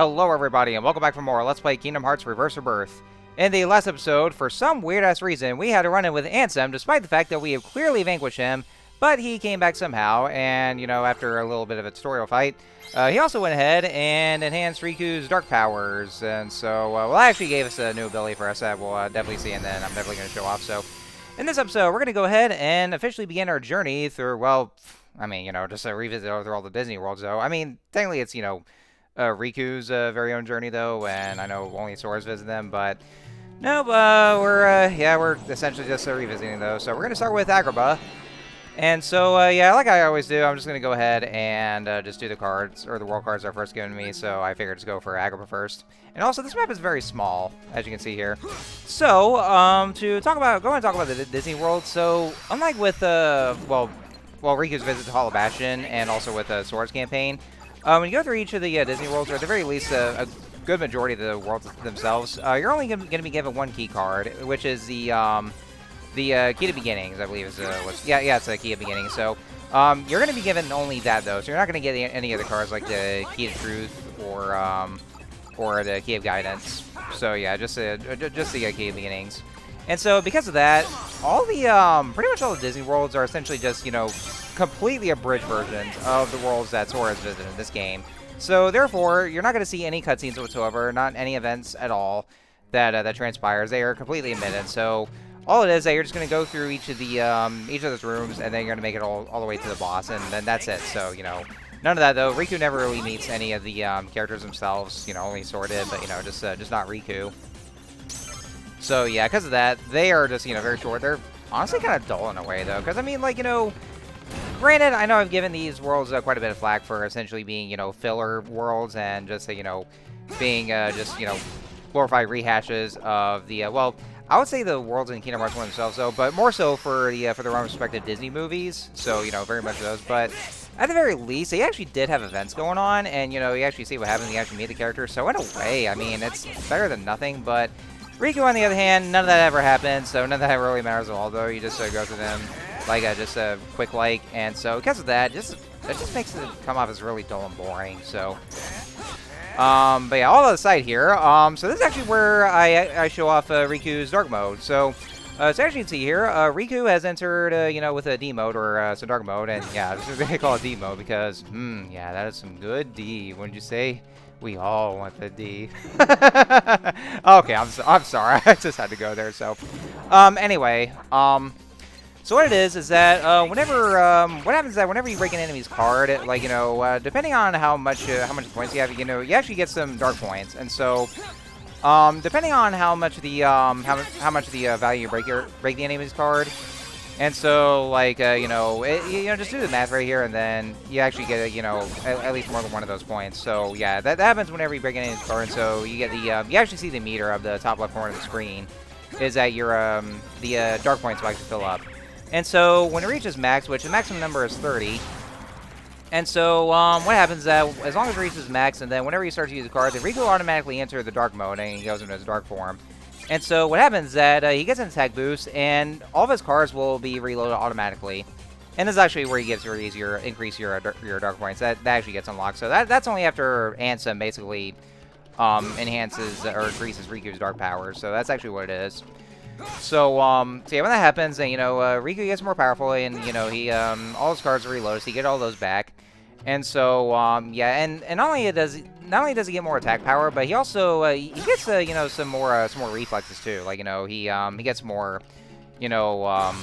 Hello everybody and welcome back for more Let's Play Kingdom Hearts Reverse Rebirth. In the last episode, for some weird-ass reason, we had to run in with Ansem despite the fact that we have clearly vanquished him, but he came back somehow, and, you know, after a little bit of a tutorial fight, he also went ahead and enhanced Riku's dark powers, and so, well, actually gave us a new ability for us that we'll definitely see, and then I'm definitely going to show off, so... In this episode, we're going to go ahead and officially begin our journey through, well, I mean, you know, just a revisit through all the Disney worlds, though. I mean, technically it's, you know, Riku's very own journey, though, and I know only Sora's visit them, but no, we're essentially just revisiting those. So we're going to start with Agrabah. And so, yeah, like I always do, I'm just going to go ahead and just do the cards, or the world cards are first given to me, so I figured to go for Agrabah first. And also, this map is very small, as you can see here. So, to talk about, the Disney World, so, unlike with, well, Riku's visit to Hollow Bastion, and also with Sora's campaign, when you go through each of the Disney worlds, or at the very least a good majority of the worlds themselves, you're only going to be given one key card, which is the Key to Beginnings, I believe is yeah, it's a Key of Beginnings. So you're going to be given only that, though. So you're not going to get any other cards like the Key to Truth or the Key of Guidance. So yeah, just the Key of Beginnings. And so because of that, all the pretty much all the Disney worlds are essentially just, you know, completely abridged versions of the worlds that Sora has visited in this game. So therefore, you're not going to see any cutscenes whatsoever, not any events at all that transpires. They are completely omitted. So all it is that you're just going to go through each of those rooms, and then you're going to make it all the way to the boss, and then that's it. So, you know, none of that, though. Riku never really meets any of the characters themselves. You know, only Sora did, but, you know, just not Riku. So, yeah, because of that, they are just, you know, very short. They're honestly kind of dull in a way, though, because, I mean, like, you know, granted, I know I've given these worlds quite a bit of flack for essentially being, you know, filler worlds and just, you know, being just, you know, glorified rehashes of the, well, I would say the worlds in Kingdom Hearts 1 themselves, though, but more so for their own respective Disney movies. So, you know, very much those. But at the very least, they actually did have events going on, and, you know, you actually see what happens. You actually meet the characters. So, in a way, I mean, it's better than nothing. But Riku, on the other hand, none of that ever happened, so none of that really matters at all, though. You just go through them like just a quick like, and so because of that, that just makes it come off as really dull and boring. So. But yeah, all aside here, so this is actually where I show off Riku's dark mode. So, as you can see here, Riku has entered, you know, with a D mode, or some dark mode, and yeah, this is going to call it D mode because, yeah, that is some good D, wouldn't you say? We all want the D. Okay, I'm sorry, I just had to go there, so, anyway, so what it is that what happens is that whenever you break an enemy's card, like, you know, depending on how much points you have, you know, you actually get some dark points, and so depending on how much the value you break the enemy's card, and so like you know, just do the math right here, and then you actually get you know, at least more than one of those points. So yeah, that happens whenever you break an enemy's card, and so you get the you actually see the meter of the top left corner of the screen is that your the dark points will actually fill up. And so, when it reaches max, which the maximum number is 30, and so, what happens is that, as long as it reaches max, and then whenever you start to use the card, the Riku automatically enter the dark mode, and he goes into his dark form. And so, what happens is that he gets an attack boost, and all of his cards will be reloaded automatically. And this is actually where he gets your increase your dark points. That actually gets unlocked. So, that's only after Ansem basically enhances or increases Riku's dark powers. So, that's actually what it is. So, so yeah, when that happens, then, you know, Riku gets more powerful, and, you know, he, all his cards are reloaded, so you get all those back. And so, yeah, and not only does he get more attack power, but he also, he gets, you know, some more reflexes, too. Like, you know, he gets more, you know,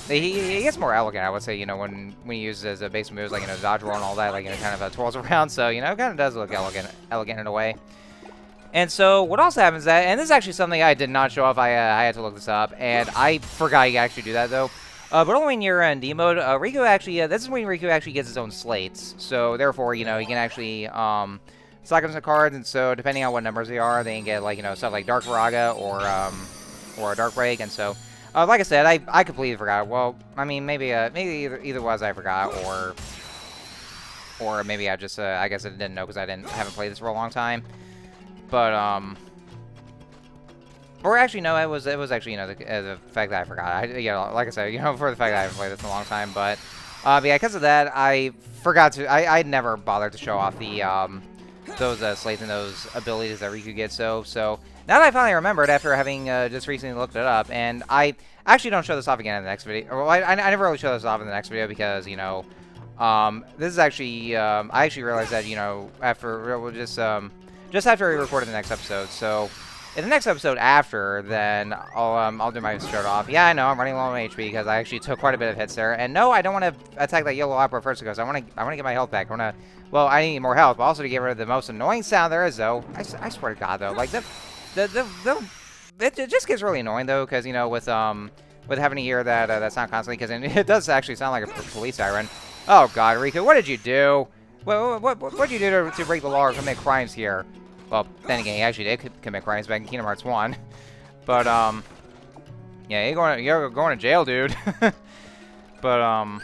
he gets more elegant, I would say, you know, when he uses base moves, like, you know, dodge roll and all that, like, you know, kind of twirls around, so, you know, it kind of does look elegant in a way. And so, what also happens is that, and this is actually something I did not show off, I had to look this up, and I forgot you actually do that, though. But only when you're in D mode, Riku actually, this is when Riku actually gets his own slates. So, therefore, you know, he can actually, select some cards, and so, depending on what numbers they are, they can get, like, you know, stuff like Dark Viraga, or Dark Break, and so, like I said, I completely forgot. Well, I mean, maybe either was I forgot, or maybe I just, I guess I didn't know because I haven't played this for a long time. But, or actually, no, it was actually, you know, the fact that I forgot. You know, like I said, you know, for the fact that I haven't played this in a long time. But yeah, because of that, I forgot to, I never bothered to show off the slates and those abilities that Riku gets. So now that I finally remembered after having just recently looked it up, and I actually don't show this off again in the next video. Well, I never really show this off in the next video because, you know, this is actually, I actually realized that, you know, after, we'll just after we recorded the next episode. So in the next episode after, then I'll do my show off. Yeah, I know, I'm running low on HP because I actually took quite a bit of hits there. And no, I don't want to attack that yellow opera first because I want to get my health back. Well, I need more health, but also to get rid of the most annoying sound there is, though. I swear to God, though, like it just gets really annoying though, because, you know, with having to hear that sound constantly, because it does actually sound like a police siren. Oh God, Riku, what did you do? What did you do to break the law or commit crimes here? Well, then again, he actually did commit crimes back in Kingdom Hearts 1. But yeah, you're going to jail, dude. But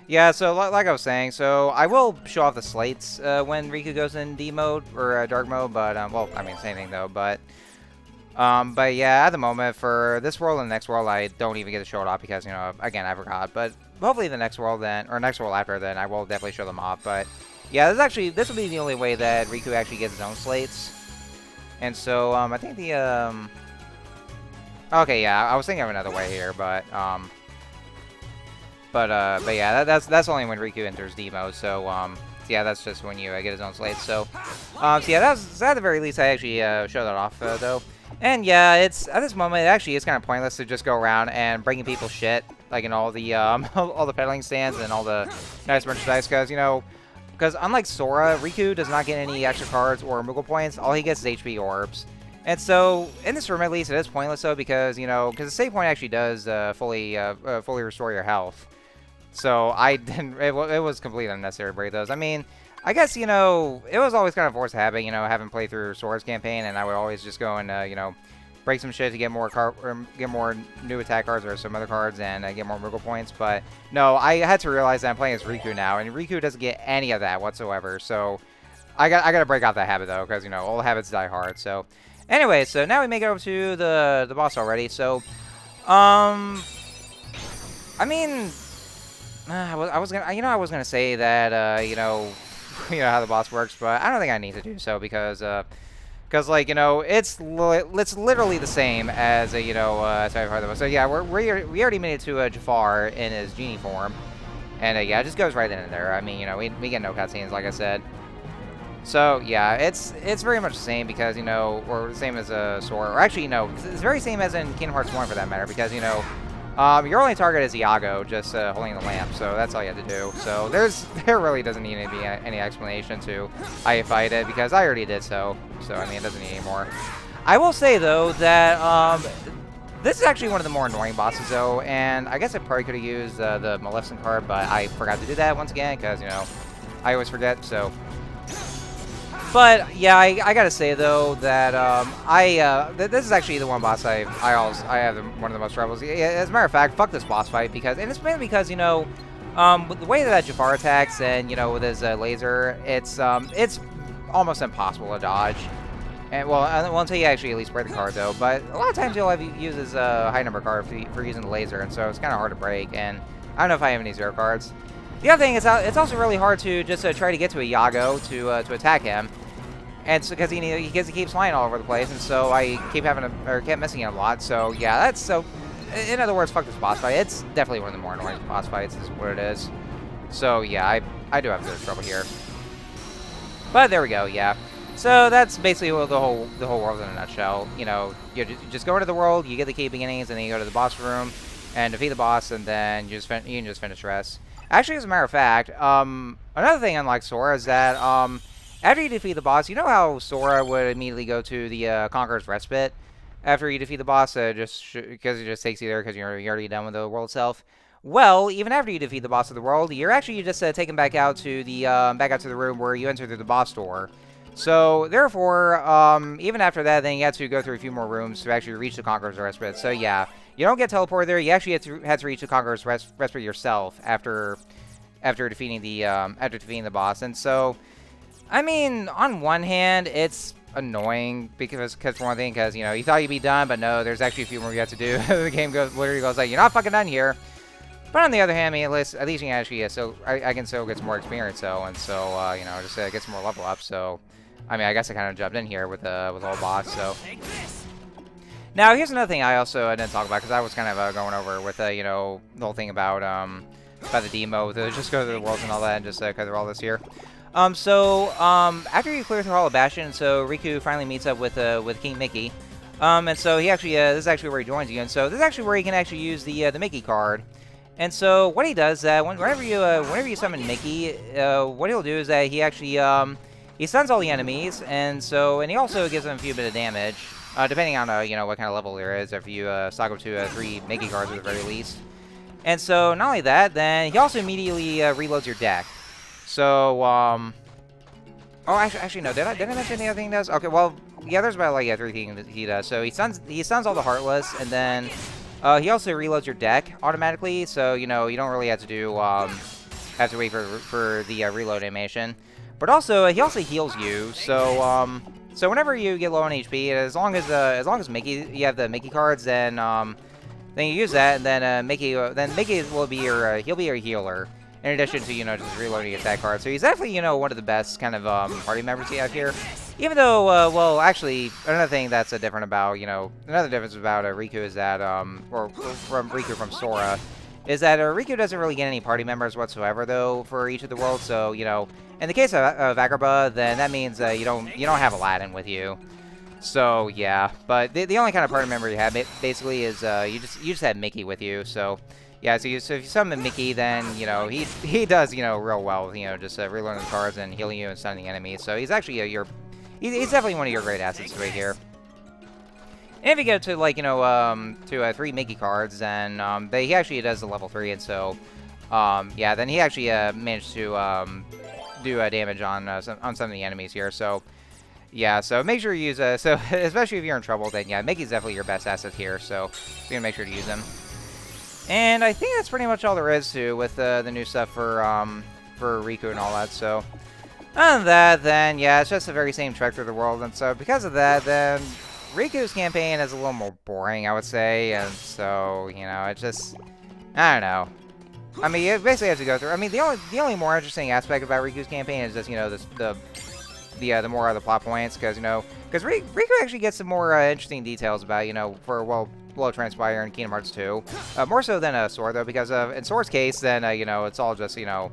yeah, so like I was saying, so I will show off the slates when Riku goes in D mode or dark mode, but well, I mean, same thing though, but yeah, at the moment for this world and the next world, I don't even get to show it off because, you know, again, I forgot. But hopefully the next world then, or next world after, then I will definitely show them off. But yeah, this will be the only way that Riku actually gets his own slates. And so I think the okay, yeah, I was thinking of another way here, but yeah, that's only when Riku enters D mode. So yeah, that's just when you get his own slate. So so yeah, that's at the very least I actually show that off though. And yeah, it's at this moment actually it's kind of pointless to just go around and bringing people shit like in all the all the peddling stands and all the nice merchandise, because, you know, because unlike Sora, Riku does not get any extra cards or Moogle points. All he gets is HP orbs. And so in this room at least it is pointless though, because, you know, because the save point actually does fully restore your health. So I didn't. It was completely unnecessary to break those. I mean, I guess, you know, it was always kind of forced habit, you know, having played through Sora's campaign, and I would always just go and, you know, break some shit to get more new attack cards or some other cards and get more Moogle points. But no, I had to realize that I'm playing as Riku now, and Riku doesn't get any of that whatsoever. So I got to break out that habit though, because, you know, old habits die hard. So anyway, so now we make it over to the boss already. So I mean, I was gonna say that you know how the boss works, but I don't think I need to do so because like, you know, it's literally the same as a, you know, so yeah, we already made it to Jafar in his genie form, and yeah, it just goes right in there. I mean, you know, we get no cutscenes, like I said. So yeah, it's very much the same because, you know, or the same as Sora, or actually, you know, it's very same as in Kingdom Hearts 1 for that matter, because, you know, your only target is Iago, just holding the lamp, so that's all you have to do. So there really doesn't need to be any explanation to how you fight it, because I already did so. So I mean, it doesn't need any more. I will say though that this is actually one of the more annoying bosses though, and I guess I probably could have used the Maleficent card, but I forgot to do that once again because, you know, I always forget. So. But yeah, I gotta say though that this is actually the one boss I have one of the most troubles. As a matter of fact, fuck this boss fight and it's mainly because, you know, with the way that Jafar attacks and, you know, with his laser, it's almost impossible to dodge. And well, until you actually at least break the card though. But a lot of times you'll use his high number card for using the laser, and so it's kind of hard to break. And I don't know if I have any zero cards. The other thing is it's also really hard to just try to get to a Iago to attack him. And so, because he keeps flying all over the place, and so I kept missing him a lot. So yeah, that's so. In other words, fuck this boss fight. It's definitely one of the more annoying boss fights, is what it is. So yeah, I do have a bit of trouble here. But there we go. Yeah. So that's basically the whole world in a nutshell. You know, you just go into the world, you get the key beginnings, and then you go to the boss room and defeat the boss, and then you can just finish the rest. Actually, as a matter of fact, another thing unlike Sora is that after you defeat the boss, you know how Sora would immediately go to the Conqueror's Respite after you defeat the boss, just because it just takes you there because you're already done with the world itself. Well, even after you defeat the boss of the world, you're actually just taken back out to the room where you entered through the boss door. So therefore, even after that, then you have to go through a few more rooms to actually reach the Conqueror's Respite. So yeah, you don't get teleported there. You actually have to reach the Conqueror's Respite yourself after defeating the boss. And so, I mean, on one hand, it's annoying because for one thing, because, you know, you thought you'd be done, but no, there's actually a few more you have to do. The game literally goes like, you're not fucking done here. But on the other hand, I mean, at least you can actually, so I can still get some more experience, though, and so, you know, just get some more level up, so, I mean, I guess I kind of jumped in here with all boss, so. Now, here's another thing I also didn't talk about, because I was kind of going over with, you know, the whole thing about the demo, just go to the worlds and all that, and just cover all this here. After you clear through Hollow Bastion, so Riku finally meets up with King Mickey. And so he actually, this is actually where he joins you, and so this is actually where he can actually use the Mickey card. And so what he does, whenever you summon Mickey, what he'll do is that he actually, he stuns all the enemies, and he also gives them a few bit of damage, depending on, you know, what kind of level there is, if you stock up to 3 Mickey cards at the very least. And so, not only that, then he also immediately reloads your deck. So, oh, actually, no, did I mention the other thing he does? Okay, well, yeah, there's about, like, 3 things that he does. So, he stuns all the Heartless, and then he also reloads your deck automatically, so, you know, you don't really have to do, have to wait for the reload animation. But also, he also heals you, so, so whenever you get low on HP, as long as Mickey, you have the Mickey cards, then you use that, and then Mickey will be your, he'll be your healer, in addition to, you know, just reloading your attack card. So he's definitely, you know, one of the best kind of party members you have here. Even though, well, actually, another thing that's different about, you know, another difference about Riku is that, or from Riku from Sora, is that Riku doesn't really get any party members whatsoever, though, for each of the worlds. So, you know, in the case of Agrabah, then that means you don't have Aladdin with you. So yeah, but the only kind of party member you have basically is you just have Mickey with you. So yeah, so if you summon Mickey, then you know he does, you know, real well. You know, just reloading the cards and healing you and stunning the enemies. So he's actually he's definitely one of your great assets right here. And if you get to, like, you know, to 3 Mickey cards, then he actually does the level 3, and so yeah, then he actually managed to do damage on some of the enemies here. So. Yeah, so make sure you use, so especially if you're in trouble, then yeah, Mickey's definitely your best asset here, so you're gonna make sure to use him. And I think that's pretty much all there is to with the new stuff for Riku and all that, so. Other than that, then yeah, it's just the very same trek through the world, and so because of that, then Riku's campaign is a little more boring, I would say, and so, you know, it just, I don't know. I mean, you basically have to go through, I mean, the only more interesting aspect about Riku's campaign is just, you know, the more other plot points, because, you know, Riku actually gets some more interesting details about, you know, for, well, what will transpire in Kingdom Hearts 2. More so than Sora, though, because in Sora's case, then, you know, it's all just, you know,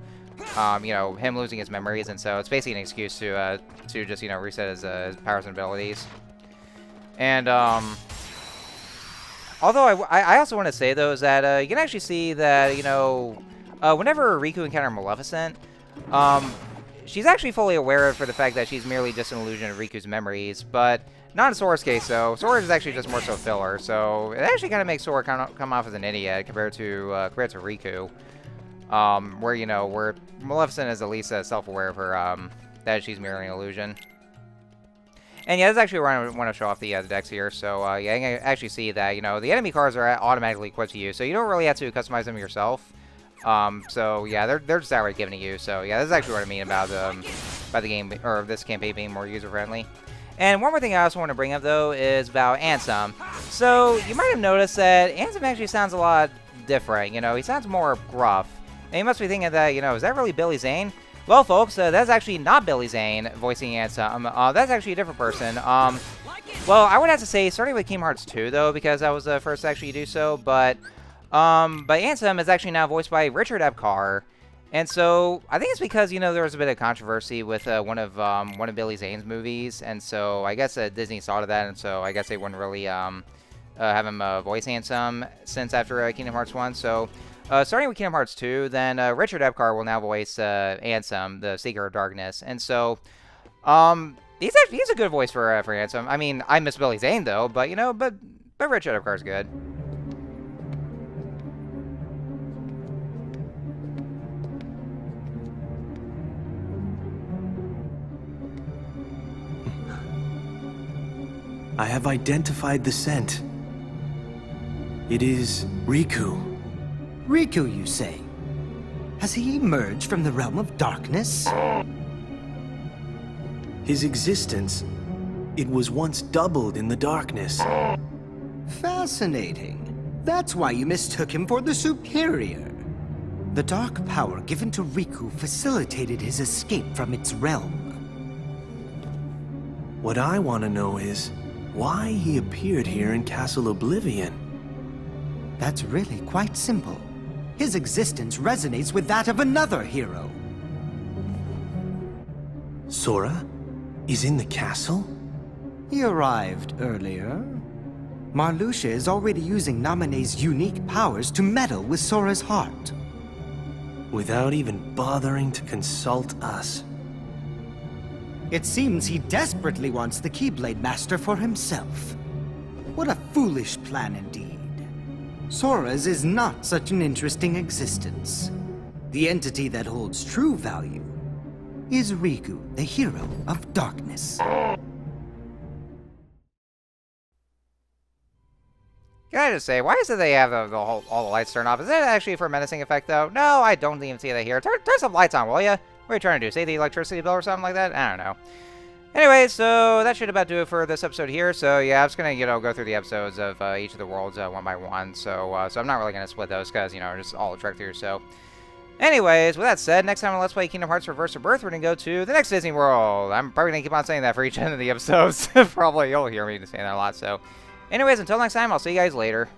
him losing his memories, and so it's basically an excuse to just, you know, reset his powers and abilities. And, although I also want to say, though, is that you can actually see that, you know, whenever Riku encounters Maleficent, she's actually fully aware for the fact that she's merely just an illusion of Riku's memories, but not in Sora's case, though. Sora is actually just more so filler, so it actually kind of makes Sora come off as an idiot compared to Riku, where, you know, where Maleficent is at least self-aware of her, that she's merely an illusion. And yeah, that's actually where I want to show off the decks here, so yeah, you can actually see that, you know, the enemy cards are automatically equipped to you, so you don't really have to customize them yourself. So yeah, they're just outright given to you. So yeah, that's actually what I mean about the game, or this campaign being more user-friendly. And one more thing I also want to bring up, though, is about Ansem. So you might have noticed that Ansem actually sounds a lot different. You know, he sounds more gruff. And you must be thinking that, you know, is that really Billy Zane? Well, folks, that's actually not Billy Zane voicing Ansem. That's actually a different person. Well, I would have to say, starting with Kingdom Hearts 2, though, because I was the first to actually do so, but Ansem is actually now voiced by Richard Epcar, and so I think it's because, you know, there was a bit of controversy with one of Billy Zane's movies, and so I guess Disney saw to that, and so I guess they wouldn't really have him voice Ansem since after Kingdom Hearts 1. So starting with Kingdom Hearts 2, then Richard Epcar will now voice Ansem, the Seeker of Darkness, and so he's a good voice for Ansem. I mean, I miss Billy Zane, though, but, you know, but Richard Epcar's good. I have identified the scent. It is Riku. Riku, you say? Has he emerged from the realm of darkness? His existence, it was once doubled in the darkness. Fascinating. That's why you mistook him for the superior. The dark power given to Riku facilitated his escape from its realm. What I want to know is why he appeared here in Castle Oblivion. That's really quite simple. His existence resonates with that of another hero. Sora is in the castle? He arrived earlier. Marluxia is already using Naminé's unique powers to meddle with Sora's heart. Without even bothering to consult us. It seems he desperately wants the Keyblade Master for himself. What a foolish plan indeed. Sora's is not such an interesting existence. The entity that holds true value is Riku, the hero of darkness. Can I just say, why is it they have all the lights turned off? Is that actually for a menacing effect, though? No, I don't even see that here. Turn some lights on, will ya? What are you trying to do? Save the electricity bill or something like that? I don't know. Anyway, so that should about do it for this episode here. So yeah, I'm just gonna, go through the episodes of each of the worlds one by one. So I'm not really gonna split those because, just all a trek through. So, anyways, with that said, next time on Let's Play Kingdom Hearts Reverse Rebirth, we're gonna go to the next Disney World. I'm probably gonna keep on saying that for each end of the episodes. Probably you'll hear me saying that a lot. So, anyways, until next time, I'll see you guys later.